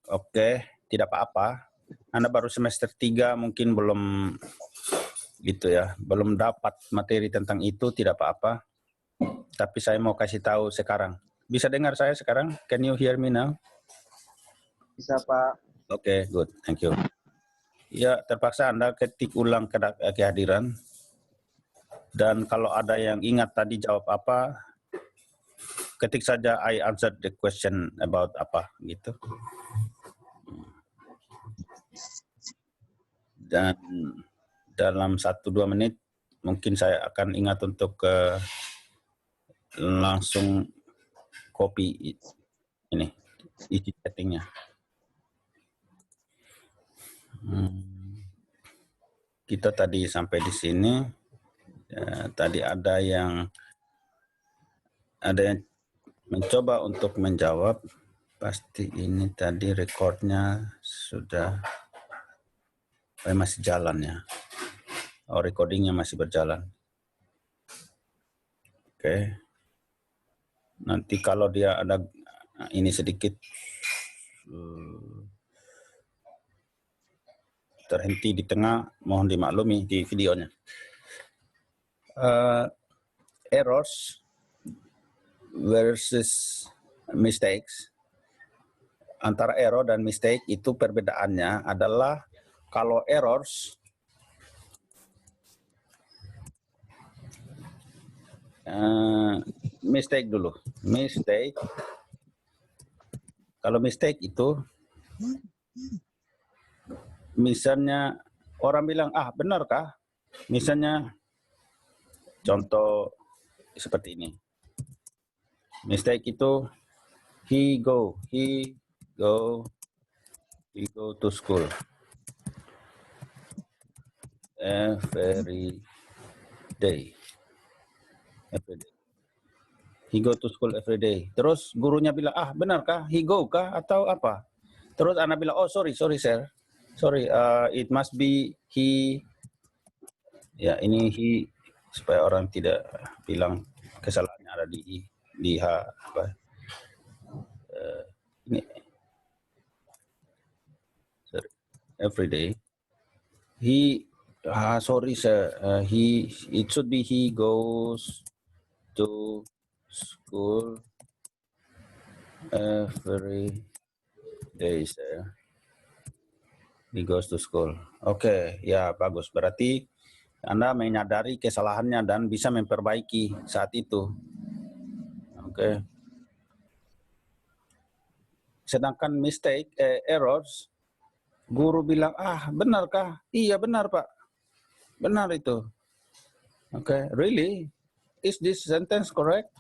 Oke, tidak apa-apa. Anda baru semester 3 mungkin belum gitu ya, belum dapat materi tentang itu, tidak apa-apa. Tapi saya mau kasih tahu sekarang. Bisa dengar saya sekarang? Can you hear me now? Bisa Pak. Oke, good. Thank you. Ya, terpaksa Anda ketik ulang kehadiran. Dan kalau ada yang ingat tadi jawab apa, ketik saja I answered the question about apa gitu. Dan dalam 1-2 menit mungkin saya akan ingat untuk langsung copy ini isi chattingnya. Kita tadi sampai di sini. Ya, tadi ada yang mencoba untuk menjawab. Pasti ini tadi recordnya sudah masih jalan ya. Oh, recordingnya masih berjalan. Oke. Nanti kalau dia ada ini sedikit terhenti di tengah, mohon dimaklumi di videonya. Errors versus mistakes. Antara error dan mistake itu perbedaannya adalah kalau errors mistake dulu. Mistake. Kalau mistake itu misalnya orang bilang, ah benarkah? Misalnya contoh seperti ini. Mistake itu he go to school every day. He go to school every day. Terus gurunya bilang, ah benarkah? He go kah? Atau apa? Terus anak bilang, oh sorry sir. Sorry, it must be he. Ya ini he, supaya orang tidak bilang kesalahannya ada di H. Apa? Ini. Sorry. Every day. He, sorry sir, it should be he goes to school every day sir. He goes to school. Oke, ya bagus. Berarti Anda menyadari kesalahannya dan bisa memperbaiki saat itu. Oke. Sedangkan mistake, errors, guru bilang, ah benarkah? Iya benar Pak. Benar itu. Oke, really? Is this sentence correct?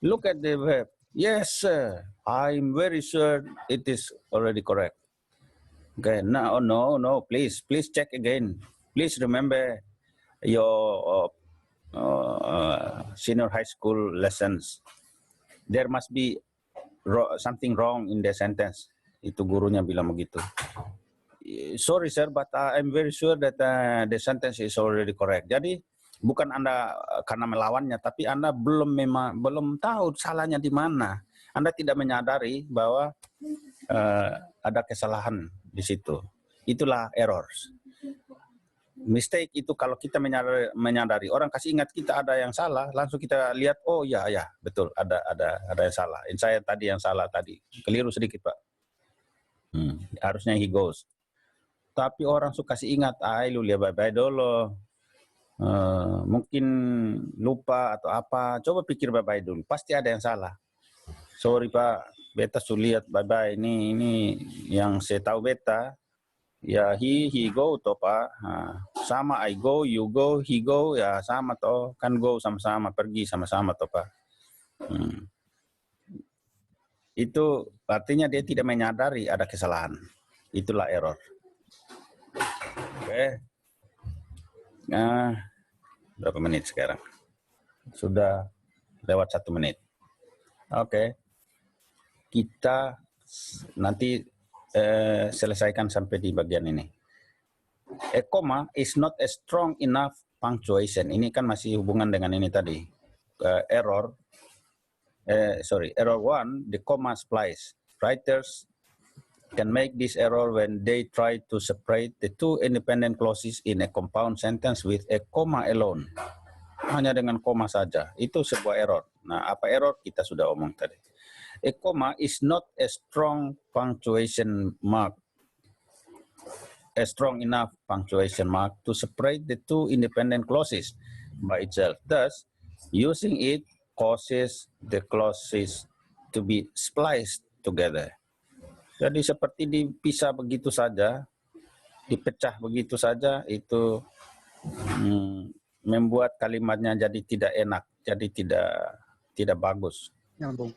Look at the verb. Yes, sir. I'm very sure it is already correct. Okay, no, please check again. Please remember your senior high school lessons. There must be something wrong in the sentence. Itu gurunya bilang begitu. Sorry sir, but I'm very sure that the sentence is already correct. Jadi bukan Anda karena melawannya, tapi Anda belum tahu salahnya di mana. Anda tidak menyadari bahwa ada kesalahan di situ. Itulah errors. Mistake itu kalau kita menyadari orang kasih ingat kita ada yang salah, langsung kita lihat, oh ya betul ada yang salah. Saya tadi yang salah tadi, keliru sedikit Pak. Harusnya he goes. Tapi orang suka kasih ingat, lu lihat bye-bye dulu. Mungkin lupa atau apa, coba pikir bye-bye dulu, pasti ada yang salah. Sorry Pak, beta sudah lihat bye-bye, ini yang saya tahu beta, ya he go toh Pak, sama I go, you go, he go, ya sama toh, kan go sama-sama, pergi sama-sama toh Pak. Itu artinya dia tidak menyadari ada kesalahan, itulah error. Oke. Nah, berapa menit sekarang? Sudah lewat 1 menit. Oke. Kita nanti selesaikan sampai di bagian ini. A comma is not a strong enough punctuation. Ini kan masih hubungan dengan ini tadi. Error 1, the comma splice. Writers can make this error when they try to separate the two independent clauses in a compound sentence with a comma alone. Hanya dengan koma saja. Itu sebuah error. Nah, apa error? Kita sudah omong tadi. A comma is not a strong enough punctuation mark to separate the two independent clauses by itself. Thus, using it causes the clauses to be spliced together. Jadi seperti dipisah begitu saja, dipecah begitu saja, itu membuat kalimatnya jadi tidak enak, jadi tidak bagus. Nyambung.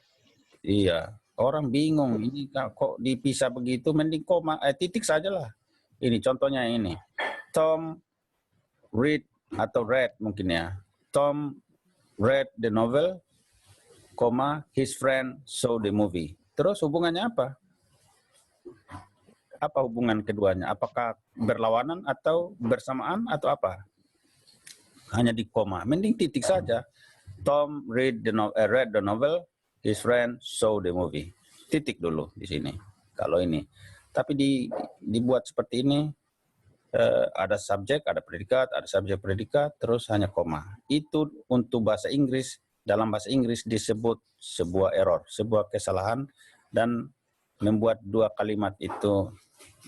Iya, orang bingung ini kok dipisah begitu, mending koma titik saja lah. Ini contohnya ini. Tom read mungkin ya. Tom read the novel, his friend saw the movie. Terus hubungannya apa? Apa hubungan keduanya? Apakah berlawanan atau bersamaan atau apa? Hanya di koma. Mending titik saja. Tom read the novel, his friend saw the movie. Titik dulu di sini. Kalau ini. Tapi dibuat seperti ini, ada subjek, ada predikat, ada subjek predikat, terus hanya koma. Itu untuk bahasa Inggris, dalam bahasa Inggris disebut sebuah error, sebuah kesalahan, dan membuat dua kalimat itu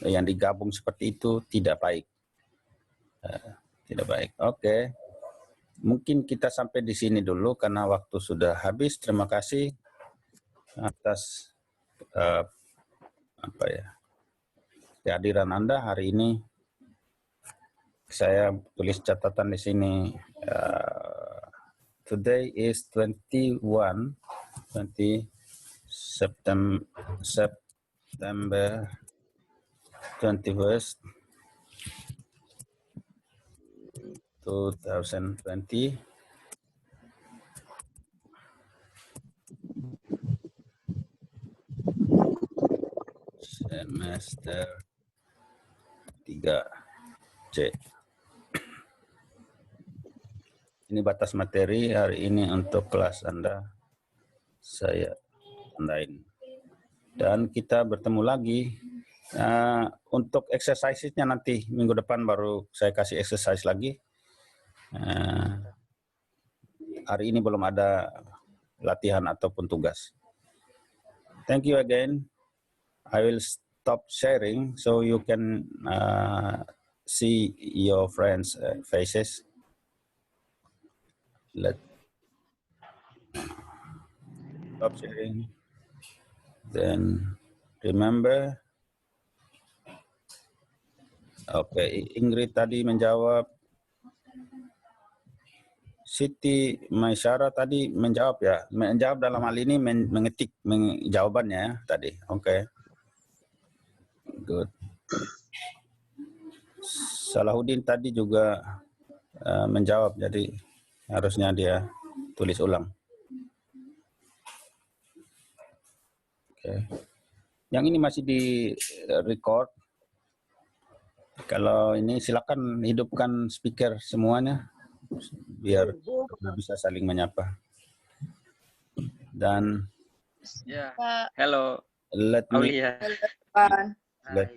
yang digabung seperti itu tidak baik. Tidak baik. Oke. Mungkin kita sampai di sini dulu karena waktu sudah habis. Terima kasih atas kehadiran Anda hari ini. Saya tulis catatan di sini. Today is 20 September 21st, 2020. Semester 3C. Ini batas materi hari ini untuk kelas Anda. Saya tandain. Dan kita bertemu lagi. Untuk exercise-nya nanti minggu depan baru saya kasih exercise lagi. Hari ini belum ada latihan ataupun tugas. Thank you again. I will stop sharing so you can see your friends' faces. Let's stop sharing. Then remember. Oke, Ingrid tadi menjawab. Siti Maisyara tadi menjawab ya. Menjawab dalam hal ini mengetik jawabannya ya, tadi. Oke. Good. Salahuddin tadi juga menjawab, jadi harusnya dia tulis ulang. Oke. Yang ini masih di record. Kalau ini silakan hidupkan speaker semuanya biar bisa saling menyapa. Dan Ya, hello. let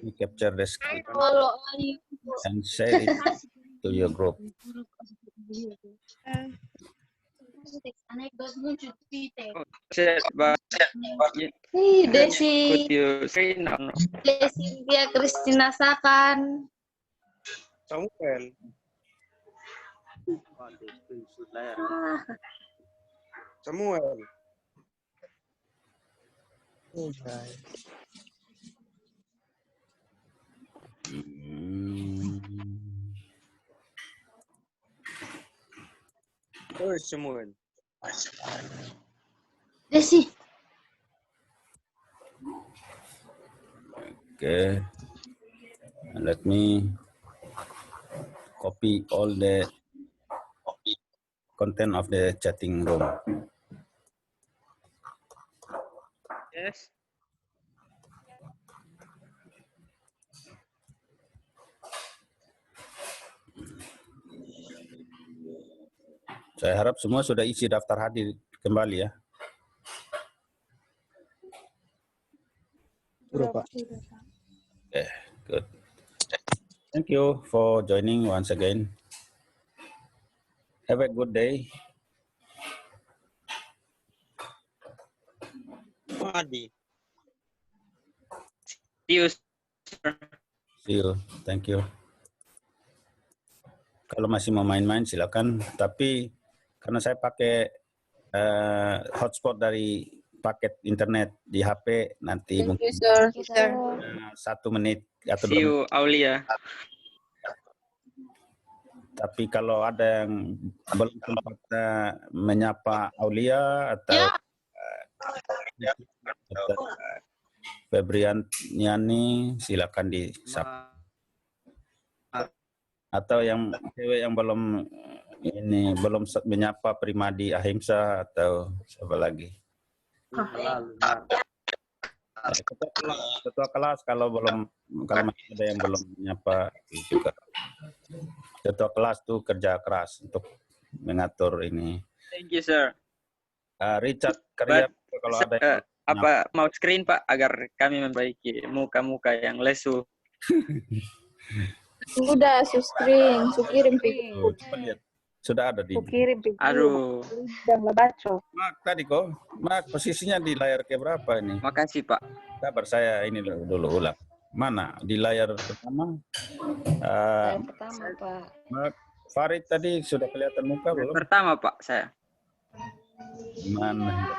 me capture the screen and share it to your group. Desi, Could you say now? Desi, dia Kristina Sakan. Samuel. Samuel. Where is Samuel? Desi. Okay. Let me copy all the content of the chatting room. Yes. Saya harap semua sudah isi daftar hadir kembali ya. Sudah, Pak. Good. Thank you for joining once again. Have a good day. See you, sir. See you. Thank you. Kalau masih mau main-main silakan. Tapi karena saya pakai hotspot dari paket internet di HP, nanti mungkin Sir. 1 menit atau 2 See menit. you, Aulia. Tapi kalau ada yang belum sempat menyapa Aulia atau atau Febrian Yani, silakan disapa. Atau yang cewek yang belum menyapa Primadi Ahimsa atau siapa lagi? Ketua kelas kalau masih ada yang belum menyapa juga. Ketua kelas tuh kerja keras untuk mengatur ini. Thank you, sir. Richard Karya kalau ada yang Apa mau screen, Pak, agar kami memperbaiki muka-muka yang lesu. Sudah, screen, kirim coba lihat. Sudah ada di Kirim Aduh, dan baca. Mak tadi kok. Mak posisinya di layar ke berapa ini? makasih, Pak. Sabar saya ini dulu ulang. Mana di layar pertama? Pertama, Pak. Mak Farid tadi sudah kelihatan muka belum? Pertama, Pak, saya. Mana?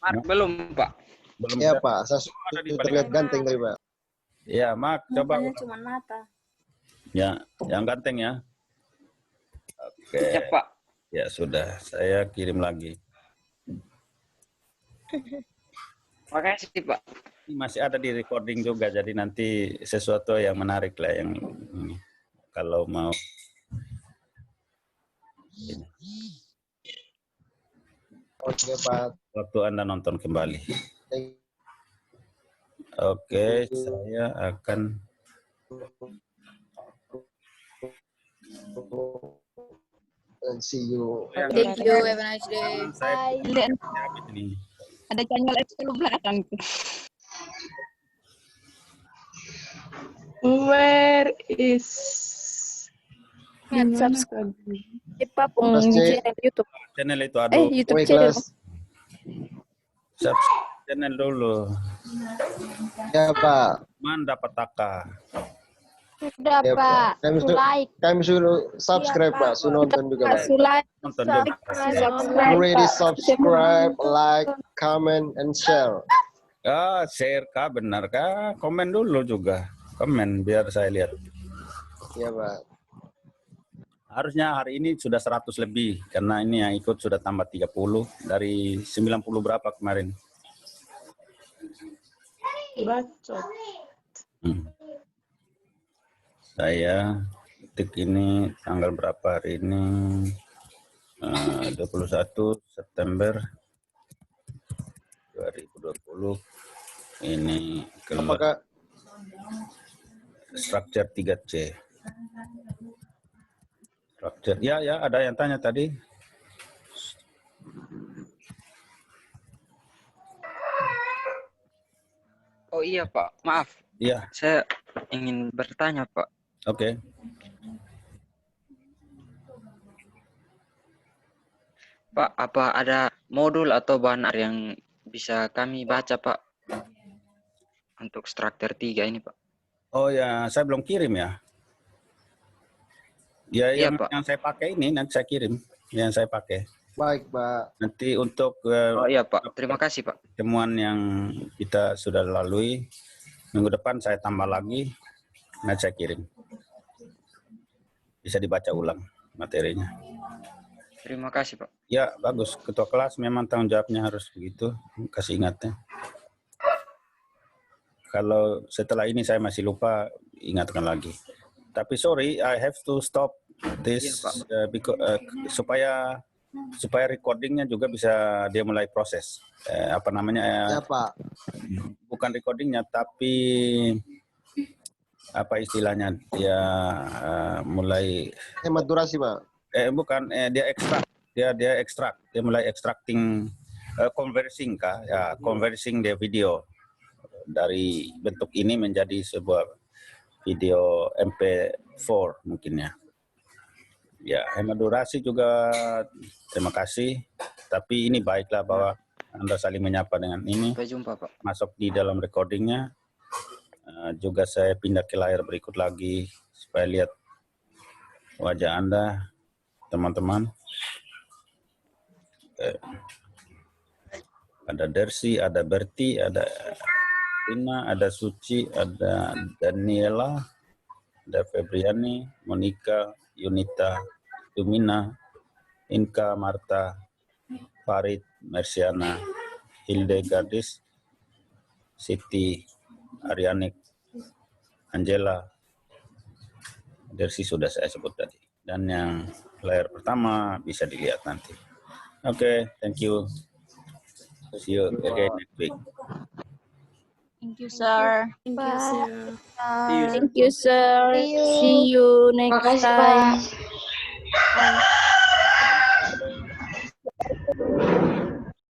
Mark belum, Pak. Belum. Iya Pak, saya Ada di terlihat ganteng tadi Pak. Ya, Mak coba. Cuma mata. Ya, yang ganteng ya. Oke. Ya, Pak. Ya sudah, saya kirim lagi. Makasih, Pak. Ini masih ada di recording juga, jadi nanti sesuatu yang menarik lah yang ini. Kalau mau. Ini. Oke Pak. Waktu Anda nonton kembali. Oke, saya akan And see you. Thank you, have a nice day. saya habis ini. Ada channel F10 belakang. Where is Subscribe. Cepat Mas C. channel YouTube. Channel itu ada. YouTube Wait, channel. kelas. Subscribe channel dulu. Ya Pak. Man dapat taka. Sudah, Ya, Pak. Pak. Kami suruh subscribe Pak, suruh nonton juga Pak. Sulai. Nonton juga. Already subscribe, like, comment, and share. Share kah, benar kah? Komen dulu juga. Komen biar saya lihat. Ya Pak. Harusnya hari ini sudah 100 lebih karena ini yang ikut sudah tambah 30 dari 90 berapa kemarin. Bacot. Saya ketik ini tanggal berapa hari ini? 21 September 2020. Ini keluar Apakah structure 3C. Structure. Ya, ada yang tanya tadi. Oh iya, Pak. Maaf. Iya, Saya ingin bertanya, Pak. oke. Pak, apa ada modul atau banner yang bisa kami baca, Pak? Untuk struktur 3 ini, Pak. Oh ya, saya belum kirim ya. Ya, Iya, yang, Pak. yang saya pakai ini nanti saya kirim. Yang saya pakai. baik Pak? Nanti untuk Oh iya, Pak. Terima kasih, Pak. temuan yang kita sudah lalui, minggu depan saya tambah lagi, nanti saya kirim. Bisa dibaca ulang materinya. Terima kasih, Pak. Ya, bagus. Ketua kelas memang tanggung jawabnya harus begitu. Kasih ingatnya. Kalau setelah ini saya masih lupa, ingatkan lagi. Tapi sorry, I have to stop this supaya recordingnya juga bisa dia mulai proses. Apa namanya? Ya Pak. Bukan recordingnya, tapi apa istilahnya? Dia mulai Hemat durasi Pak. bukan dia ekstrak dia ekstrak, dia mulai extracting, conversing ya, conversing dia video dari bentuk ini menjadi sebuah video MP4 mungkin ya. Ya, hemat durasi juga terima kasih. Tapi ini baiklah bahwa Anda saling menyapa dengan ini. Sampai jumpa, Pak. Masuk di dalam recordingnya. Juga saya pindah ke layar berikut lagi supaya lihat wajah Anda, teman-teman. Ada Dersi, ada Berti, ada Ina, ada Suci, ada Daniela, ada Febriani, Monica, Yunita, Yumina, Inka, Marta, Farid, Mersiana, Hilde Gadis, Siti, Arianik, Angela, Dersi sudah saya sebut tadi. Dan yang layar pertama bisa dilihat nanti. Oke, thank you. See you again next week. Thank you, sir. Thank you, sir. Thank you, sir. See you next Makasih, time. Pak.